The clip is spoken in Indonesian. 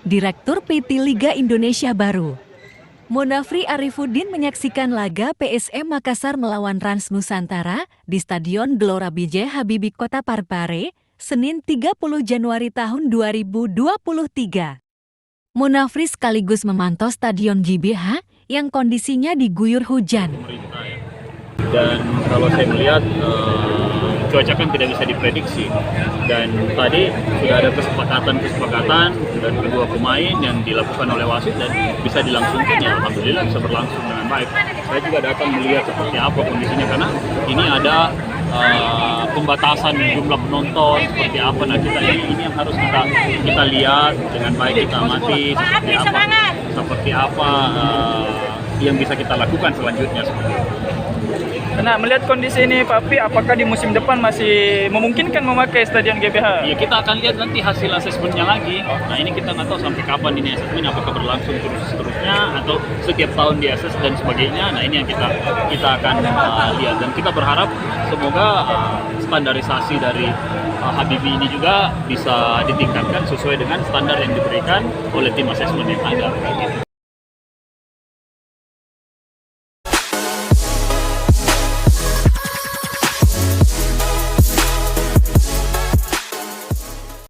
Direktur PT Liga Indonesia Baru. Monafri Arifuddin menyaksikan laga PSM Makassar melawan Rans Nusantara di Stadion Gelora B.J. Habibie Kota Parepare, Senin 30 Januari tahun 2023. Monafri sekaligus memantau Stadion GBH yang kondisinya diguyur hujan. Dan kalau saya melihat cuaca kan tidak bisa diprediksi, dan tadi sudah ada kesepakatan dan kedua pemain yang dilakukan oleh wasit dan bisa dilangsungkan, ya alhamdulillah bisa berlangsung dengan baik. Saya juga datang melihat seperti apa kondisinya karena ini ada pembatasan jumlah penonton seperti apa. Nah ini yang harus kita lihat dengan baik, kita amati seperti apa yang bisa kita lakukan selanjutnya seperti itu. Nah, melihat kondisi ini Pak Pi, apakah di musim depan masih memungkinkan memakai Stadion GBH? Ya, kita akan lihat nanti hasil asesmennya lagi. Nah, ini kita nggak tahu sampai kapan ini asesmen, apakah berlangsung terus-terusnya atau setiap tahun diases dan sebagainya. Nah, ini yang kita akan lihat, dan kita berharap semoga standarisasi dari Habibie ini juga bisa ditingkatkan sesuai dengan standar yang diberikan oleh tim asesmen yang ada.